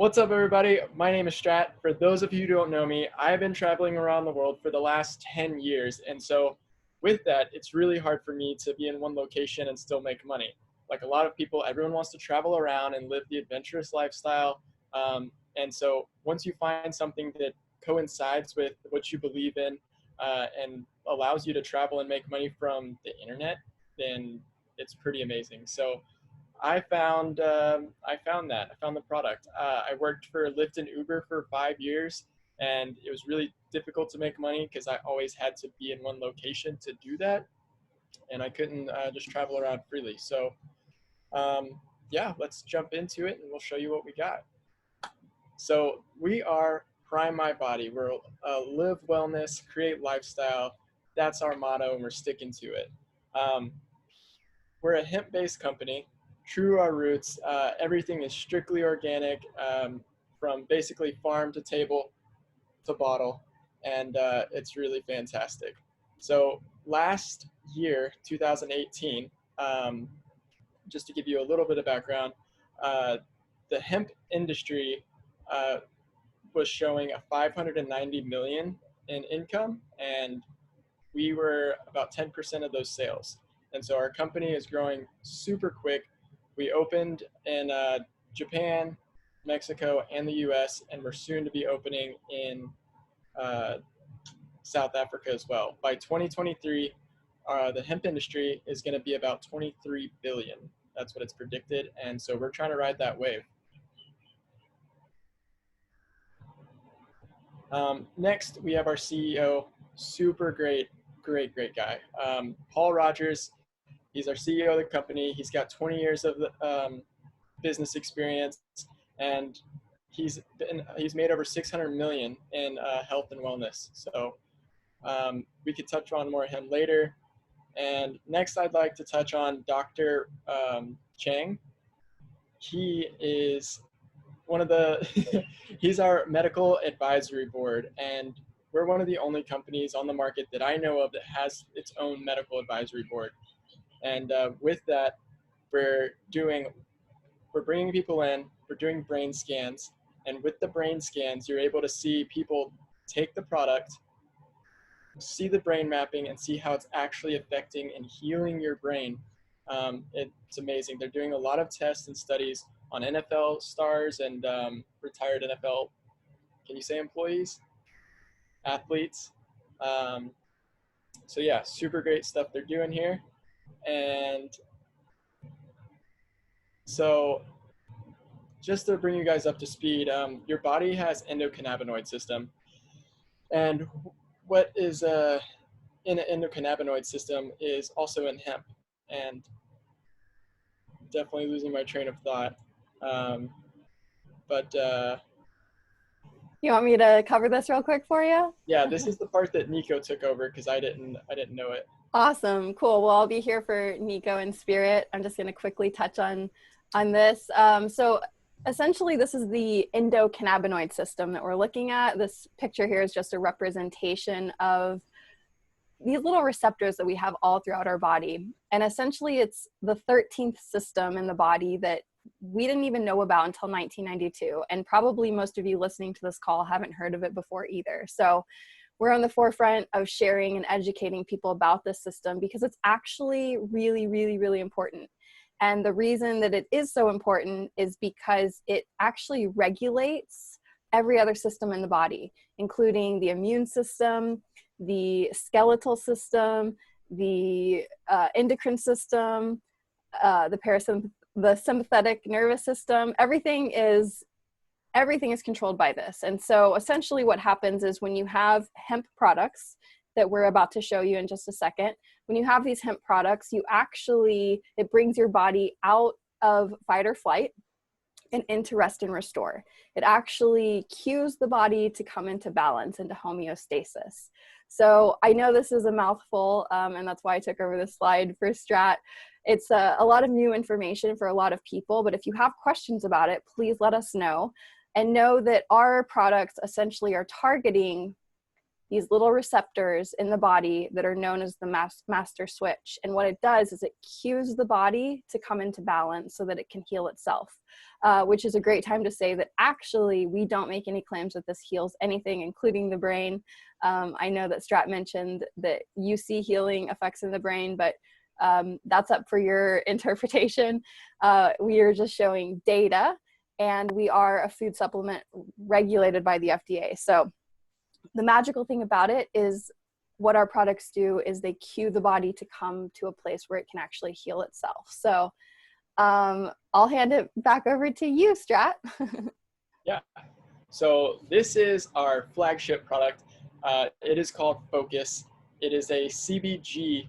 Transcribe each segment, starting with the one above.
What's up, everybody? My name is Strat. For those of you who don't know me, I've been traveling around the world for the last 10 years. And so with that, it's really hard for me to be in one location and still make money. Like a lot of people, everyone wants to travel around and live the adventurous lifestyle. And so once you find something that coincides with what you believe in and allows you to travel and make money from the internet, then it's pretty amazing. So I found the product. I worked for Lyft and Uber for 5 years, and it was really difficult to make money because I always had to be in one location to do that, and I couldn't just travel around freely. So yeah, let's jump into it, and we'll show you what we got. So we are Prime My Body. We're live wellness, create lifestyle. That's our motto, and we're sticking to it. Um, we're a hemp-based company, true to our roots. Everything is strictly organic, from basically farm to table to bottle, and it's really fantastic. So last year, 2018, just to give you a little bit of background, uh, the hemp industry uh, was showing a 590 million in income, and we were about 10% of those sales. And so our company is growing super quick. We opened in Japan, Mexico, and the US, and we're soon to be opening in uh, South Africa as well. By 2023, the hemp industry is going to be about 23 billion. That's what it's predicted. And so we're trying to ride that wave. Next, we have our CEO, super great guy. Paul Rogers, he's our CEO of the company. He's got 20 years of business experience, and he's made over 600 million in health and wellness. So we could touch on more of him later. And next, I'd like to touch on Dr. Chang. He is one of the he's our medical advisory board, and we're one of the only companies on the market that I know of that has its own medical advisory board. And with that, we're bringing people in, we're doing brain scans, and with the brain scans, you're able to see people take the product, see the brain mapping, and see how it's actually affecting and healing your brain. It's amazing. They're doing a lot of tests and studies on NFL stars and retired NFL, can you say employees? Athletes. So yeah, super great stuff they're doing here. And so just to bring you guys up to speed, your body has endocannabinoid system. And what is in an endocannabinoid system is also in hemp. And definitely losing my train of thought. But You want me to cover this real quick for you? yeah, this is the part that Nico took over because I didn't know it. Awesome, cool. Well, I'll be here for Nico in spirit. I'm just going to quickly touch on this. So essentially, this is the endocannabinoid system that we're looking at. This picture here is just a representation of these little receptors that we have all throughout our body. And essentially, it's the 13th system in the body that we didn't even know about until 1992. And probably most of you listening to this call haven't heard of it before either. So we're on the forefront of sharing and educating people about this system because it's actually really, really, really important. And the reason that it is so important is because it actually regulates every other system in the body, including the immune system, the skeletal system, the endocrine system, the sympathetic nervous system. Everything is controlled by this. And so essentially what happens is when you have hemp products that we're about to show you in just a second, when you have these hemp products, it brings your body out of fight or flight and into rest and restore. It actually cues the body to come into balance, into homeostasis. So I know this is a mouthful, and that's why I took over this slide for Strat. It's a lot of new information for a lot of people, but if you have questions about it, please let us know. And know that our products essentially are targeting these little receptors in the body that are known as the master switch. And what it does is it cues the body to come into balance so that it can heal itself, which is a great time to say that actually we don't make any claims that this heals anything, including the brain. I know that Strat mentioned that you see healing effects in the brain, but that's up for your interpretation. We are just showing data, and we are a food supplement regulated by the FDA. So the magical thing about it is what our products do is they cue the body to come to a place where it can actually heal itself. So I'll hand it back over to you, Strat. Yeah. So this is our flagship product. It is called Focus. It is a CBG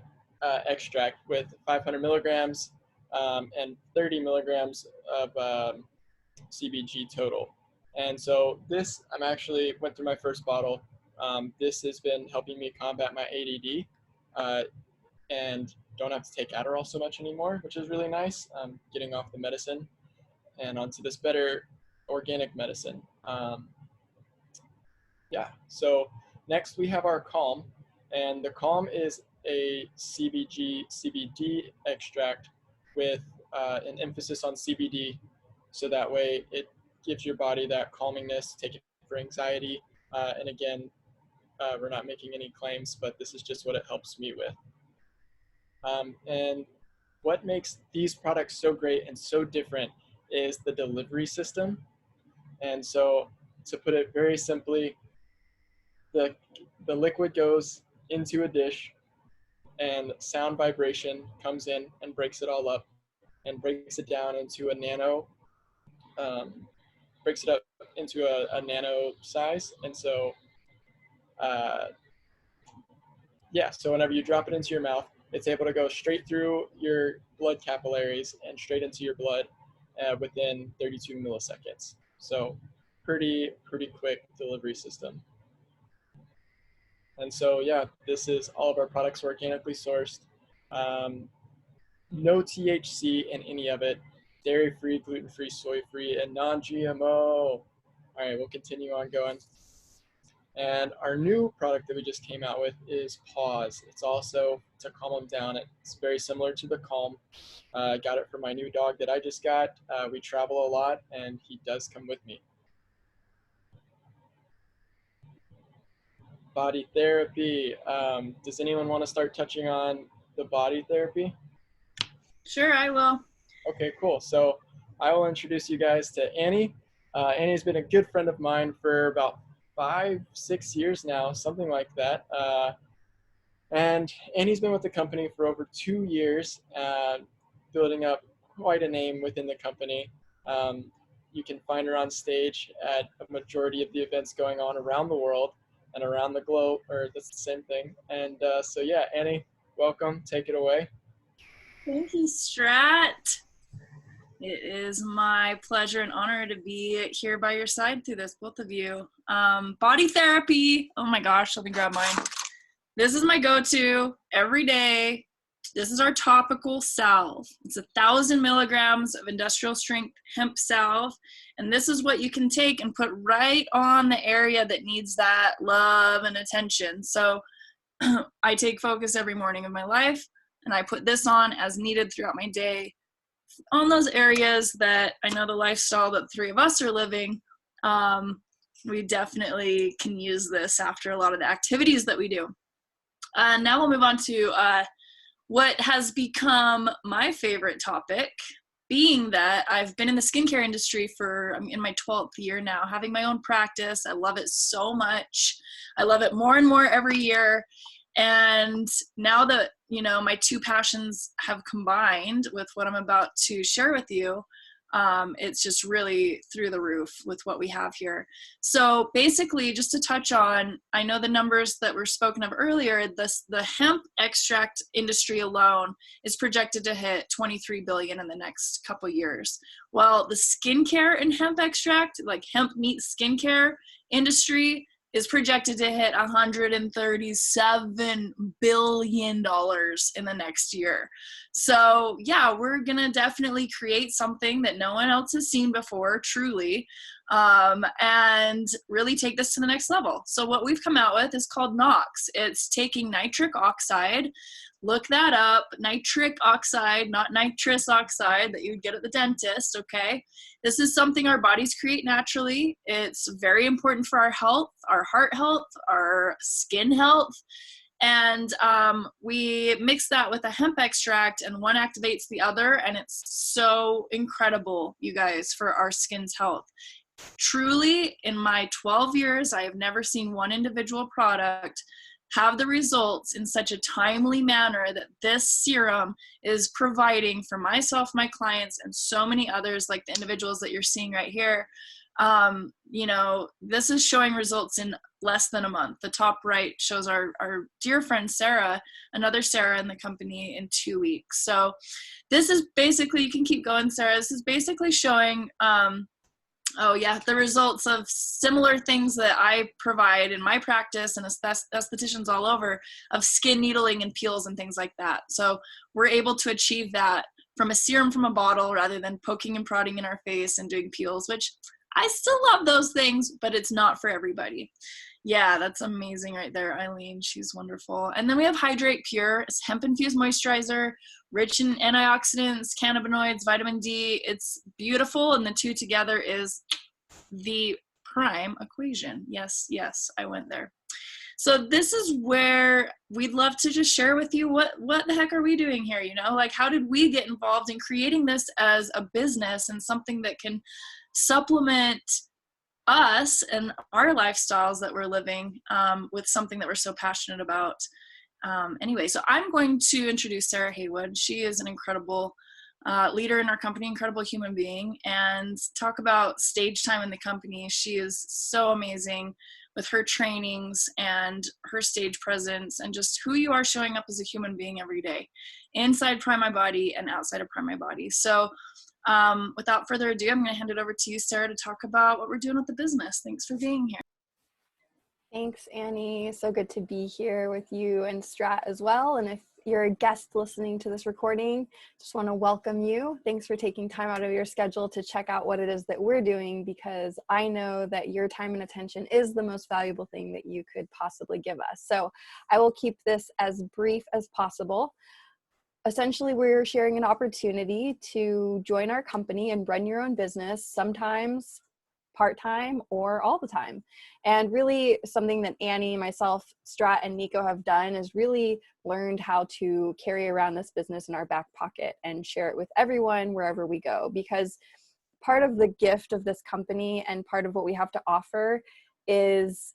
extract with 500 milligrams and 30 milligrams of CBG total. And so this, I'm actually went through my first bottle. This has been helping me combat my ADD and don't have to take Adderall so much anymore, which is really nice. Getting off the medicine and onto this better organic medicine. Yeah, so next we have our Calm, and the Calm is a CBG CBD extract with an emphasis on CBD, so that way it gives your body that calmingness, take it for anxiety, and again, we're not making any claims, but this is just what it helps me with. And what makes these products so great and so different is the delivery system. And so to put it very simply, the liquid goes into a dish and sound vibration comes in and breaks it all up and breaks it down into a nano, breaks it up into a nano size. And so, yeah, so whenever you drop it into your mouth, it's able to go straight through your blood capillaries and straight into your blood within 32 milliseconds. So pretty quick delivery system. And so, yeah, this is all of our products organically sourced. No THC in any of it, dairy-free, gluten-free, soy-free, and non-GMO. All right, we'll continue on going. And our new product that we just came out with is Pause. It's also to calm them down. It's very similar to the Calm. I got it for my new dog that I just got. We travel a lot, and he does come with me. Body therapy. Does anyone want to start touching on the body therapy? Sure, I will. Okay, cool. So I will introduce you guys to Annie. Annie's been a good friend of mine for about 5-6 years now, something like that. And Annie's been with the company for over 2 years, building up quite a name within the company. You can find her on stage at a majority of the events going on around the world and around the globe, or that's the same thing. And so yeah, Annie, welcome. Take it away. Thank you, Strat. It is my pleasure and honor to be here by your side through this, both of you. Body therapy. Oh my gosh, let me grab mine. This is my go-to every day. This is our topical salve. It's 1,000 milligrams of industrial strength hemp salve. And this is what you can take and put right on the area that needs that love and attention. So I take Focus every morning of my life, and I put this on as needed throughout my day on those areas that I know the lifestyle that the three of us are living. We definitely can use this after a lot of the activities that we do. Now we'll move on to what has become my favorite topic, being that I've been in the skincare industry I'm in my 12th year now, having my own practice. I love it so much. I love it more and more every year. And now that, my two passions have combined with what I'm about to share with you, it's just really through the roof with what we have here. So basically, just to touch on, I know the numbers that were spoken of earlier, the hemp extract industry alone is projected to hit $23 billion in the next couple years. Well, the skincare and hemp extract, like hemp meat skincare industry, is projected to hit $137 billion in the next year. So yeah, we're gonna definitely create something that no one else has seen before, truly, and really take this to the next level. So what we've come out with is called NOx. It's taking nitric oxide. Look that up, nitric oxide, not nitrous oxide that you would get at the dentist, okay? This is something our bodies create naturally. It's very important for our health, our heart health, our skin health. And we mix that with a hemp extract, and one activates the other, and it's so incredible, you guys, for our skin's health. Truly, in my 12 years, I have never seen one individual product have the results in such a timely manner that this serum is providing for myself, my clients, and so many others, like the individuals that you're seeing right here. You know, this is showing results in less than a month. The top right shows our dear friend Sarah, another Sarah in the company, in 2 weeks. So this is basically, you can keep going, Sarah. This is basically showing oh yeah, the results of similar things that I provide in my practice and estheticians all over, of skin needling and peels and things like that. So we're able to achieve that from a serum from a bottle rather than poking and prodding in our face and doing peels, which I still love those things, but it's not for everybody. Yeah, that's amazing right there, Eileen. She's wonderful. And then we have Hydrate Pure. It's hemp-infused moisturizer, rich in antioxidants, cannabinoids, vitamin D. It's beautiful, and the two together is the prime equation. Yes, yes, I went there. So this is where we'd love to just share with you what the heck are we doing here, you know? Like, how did we get involved in creating this as a business and something that can supplement us and our lifestyles that we're living with something that we're so passionate about. Anyway, so I'm going to introduce Sarah Haywood. She is an incredible leader in our company, incredible human being, and talk about stage time in the company. She is so amazing with her trainings and her stage presence and just who you are showing up as a human being every day, inside Prime My Body and outside of Prime My Body. So without further ado, I'm going to hand it over to you, Sarah, to talk about what we're doing with the business. Thanks for being here. Thanks, Annie. So good to be here with you and Strat as well. And if you're a guest listening to this recording, just want to welcome you. Thanks for taking time out of your schedule to check out what it is that we're doing, because I know that your time and attention is the most valuable thing that you could possibly give us. So I will keep this as brief as possible. Essentially, we're sharing an opportunity to join our company and run your own business, sometimes part-time or all the time. And really something that Annie, myself, Strat, and Nico have done is really learned how to carry around this business in our back pocket and share it with everyone wherever we go. Because part of the gift of this company and part of what we have to offer is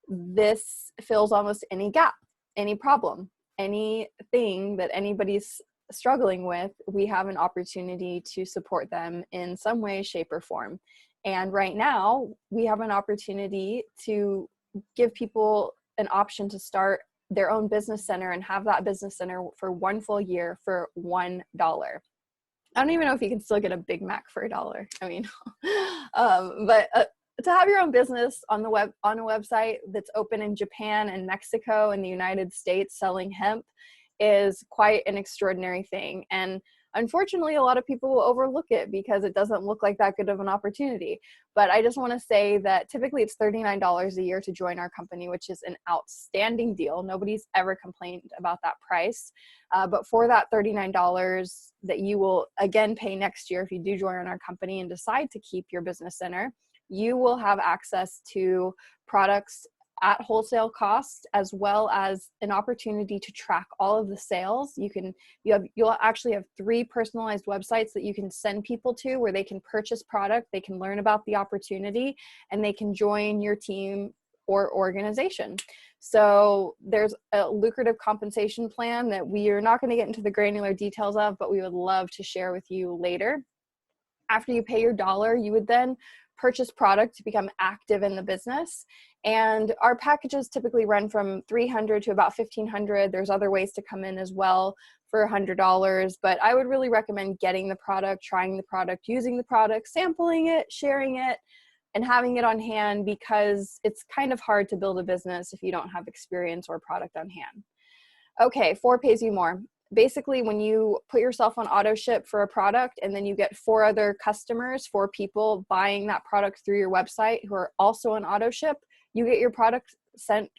this fills almost any gap, any problem, anything that anybody's struggling with. We have an opportunity to support them in some way, shape, or form. And right now we have an opportunity to give people an option to start their own business center and have that business center for 1 full year for $1. I don't even know if you can still get a Big Mac for $1. I mean, but to have your own business on the web, on a website that's open in Japan and Mexico and the United States selling hemp is quite an extraordinary thing. And unfortunately, a lot of people will overlook it because it doesn't look like that good of an opportunity. But I just want to say that typically it's $39 a year to join our company, which is an outstanding deal. Nobody's ever complained about that price. But for that $39 that you will again pay next year if you do join our company and decide to keep your business center, you will have access to products at wholesale cost, as well as an opportunity to track all of the sales. You'll actually have 3 personalized websites that you can send people to where they can purchase product, they can learn about the opportunity, and they can join your team or organization. So there's a lucrative compensation plan that we are not going to get into the granular details of, but we would love to share with you later. After you pay your $1, you would then purchase product to become active in the business. And our packages typically run from $300 to about $1,500. There's other ways to come in as well for $100, but I would really recommend getting the product, trying the product, using the product, sampling it, sharing it, and having it on hand, because it's kind of hard to build a business if you don't have experience or product on hand. Okay, 4 pays you more. basically when you put yourself on auto ship for a product and then you get 4 other customers, 4 people buying that product through your website who are also on auto ship, you get your product sent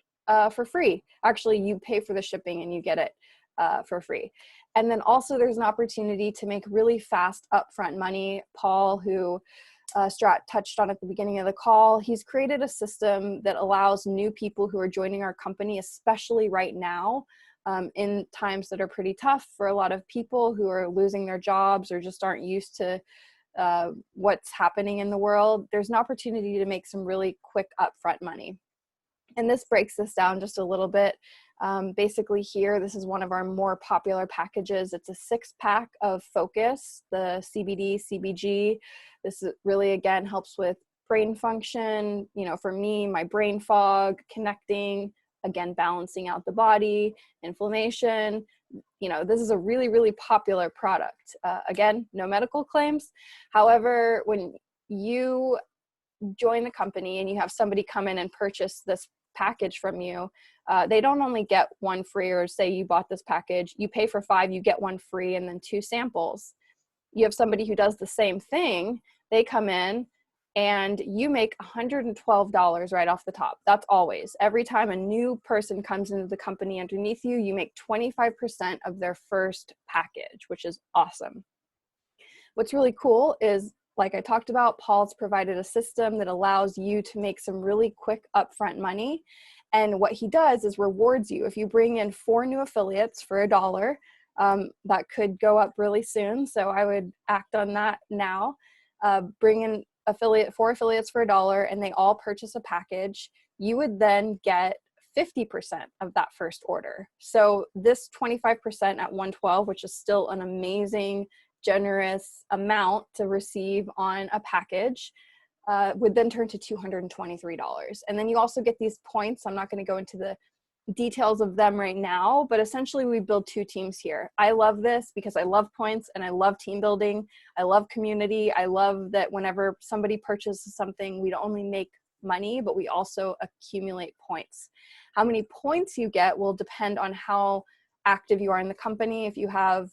for free. Actually, you pay for the shipping and you get it for free. And then also there's an opportunity to make really fast upfront money. Paul, who Strat touched on at the beginning of the call, he's created a system that allows new people who are joining our company, especially right now, in times that are pretty tough for a lot of people who are losing their jobs or just aren't used to what's happening in the world. There's an opportunity to make some really quick upfront money. And this breaks this down just a little bit. Basically here, this is one of our more popular packages. It's a 6-pack of Focus, the CBD, CBG. This really, again, helps with brain function. You know, for me, my brain fog, connecting, again, balancing out the body, inflammation. You know, this is a really, really popular product. Again, no medical claims. However, when you join the company and you have somebody come in and purchase this package from you, they don't only get 1 free, or say you bought this package, you pay for 5, you get 1 free and then 2 samples. You have somebody who does the same thing, they come in and you make $112 right off the top. That's always. Every time a new person comes into the company underneath you, you make 25% of their first package, which is awesome. What's really cool is, like I talked about, Paul's provided a system that allows you to make some really quick upfront money. And what he does is rewards you. If you bring in 4 new affiliates for $1, that could go up really soon. So I would act on that now. Bring in 4 affiliates for $1 and they all purchase a package. You would then get 50% of that first order. So this 25% at $112, which is still an amazing, generous amount to receive on a package, would then turn to $223. And then you also get these points. I'm not going to go into the details of them right now, but essentially we build 2 teams here. I love this because I love points and I love team building. I love community. I love that whenever somebody purchases something, we don't only make money, but we also accumulate points. How many points you get will depend on how active you are in the company. If you have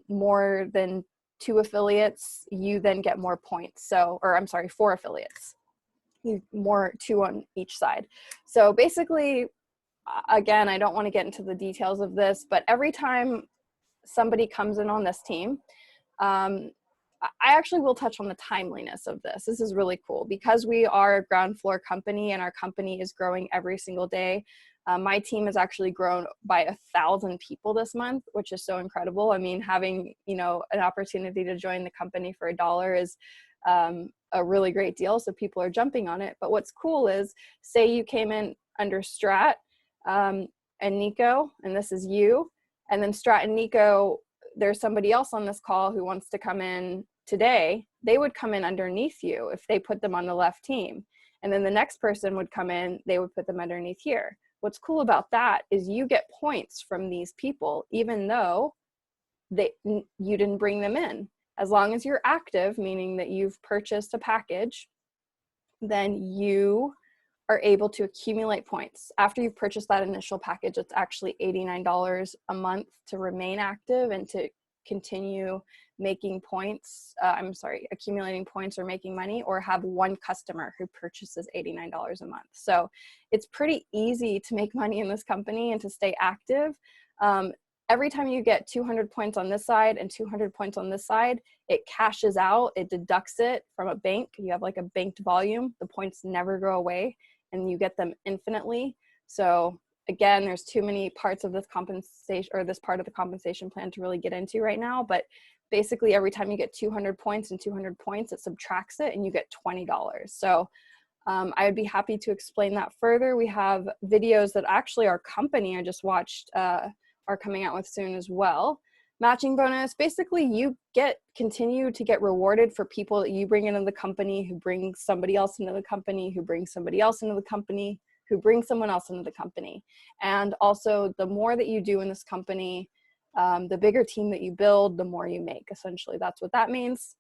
more than 2 affiliates, you then get more points. So, or I'm sorry, 4 affiliates, more 2 on each side. So basically, again, I don't want to get into the details of this, but every time somebody comes in on this team, I actually will touch on the timeliness of this. This is really cool because we are a ground floor company and our company is growing every single day. My team has actually grown by 1,000 people this month, which is so incredible. I mean, having, you know, an opportunity to join the company for $1 is a really great deal. So people are jumping on it. But what's cool is, say you came in under Strat and Nico, and this is you, and then Strat and Nico, there's somebody else on this call who wants to come in today. They would come in underneath you if they put them on the left team. And then the next person would come in, they would put them underneath here. What's cool about that is you get points from these people, even though you didn't bring them in. As long as you're active, meaning that you've purchased a package, then you are able to accumulate points. After you've purchased that initial package, it's actually $89 a month to remain active and to continue making points, accumulating points or making money, or have 1 customer who purchases $89 a month. So it's pretty easy to make money in this company and to stay active. Every time you get 200 points on this side and 200 points on this side, it cashes out, it deducts it from a bank. You have like a banked volume. The points never go away and you get them infinitely. So again, there's too many parts of this compensation, or this part of the compensation plan, to really get into right now. But basically every time you get 200 points and 200 points, it subtracts it and you get $20. So I would be happy to explain that further. We have videos that actually our company I just watched are coming out with soon as well. Matching bonus, basically you continue to get rewarded for people that you bring into the company, who bring somebody else into the company, who brings somebody else into the company, who brings someone else into the company. And also the more that you do in this company, the bigger team that you build, the more you make. Essentially, that's what that means.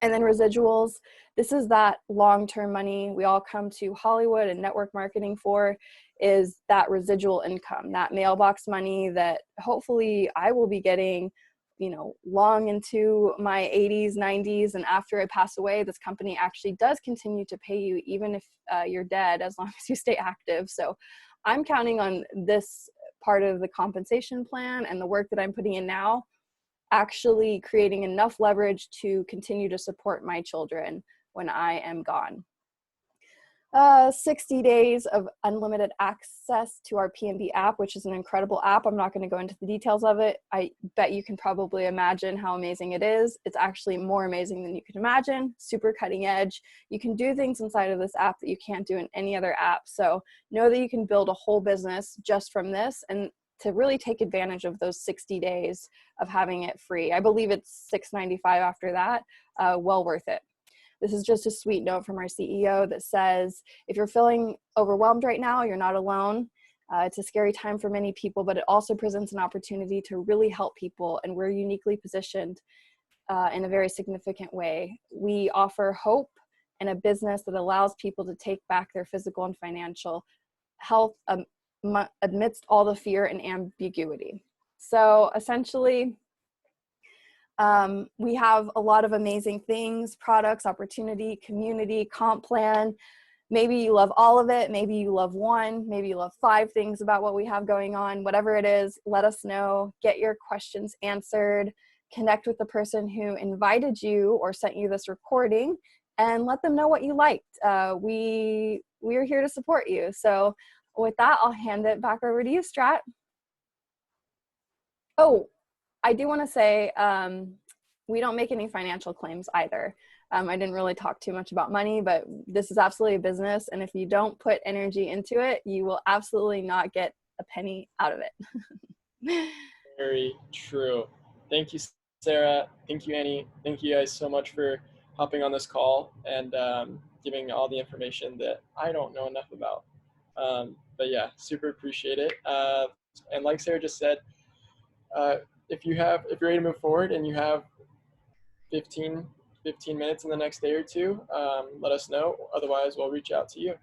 And then residuals, this is that long-term money we all come to Hollywood and network marketing for, is that residual income, that mailbox money that hopefully I will be getting, you know, long into my 80s, 90s, and after I pass away, this company actually does continue to pay you even if you're dead, as long as you stay active. So I'm counting on this part of the compensation plan and the work that I'm putting in now actually creating enough leverage to continue to support my children when I am gone. 60 days of unlimited access to our PMB app, which is an incredible app. I'm not going to go into the details of it. I bet you can probably imagine how amazing it is. It's actually more amazing than you can imagine, super cutting edge. You can do things inside of this app that you can't do in any other app. So know that you can build a whole business just from this, and to really take advantage of those 60 days of having it free. I believe it's $6.95 after that, well worth it. This is just a sweet note from our CEO that says, if you're feeling overwhelmed right now, you're not alone. It's a scary time for many people, but it also presents an opportunity to really help people, and we're uniquely positioned in a very significant way. We offer hope and a business that allows people to take back their physical and financial health amidst all the fear and ambiguity. So essentially, we have a lot of amazing things, products, opportunity, community, comp plan. Maybe you love all of it. Maybe you love one. Maybe you love 5 things about what we have going on. Whatever it is, let us know. Get your questions answered. Connect with the person who invited you or sent you this recording, and let them know what you liked. We're here to support you. So with that, I'll hand it back over to you, Strat. Oh, I do want to say we don't make any financial claims either. I didn't really talk too much about money, but this is absolutely a business. And if you don't put energy into it, you will absolutely not get a penny out of it. Very true. Thank you, Sarah. Thank you, Annie. Thank you guys so much for hopping on this call and giving all the information that I don't know enough about. But yeah, super appreciate it. And like Sarah just said, if you're ready to move forward and you have 15 minutes in the next day or two, let us know. Otherwise, we'll reach out to you.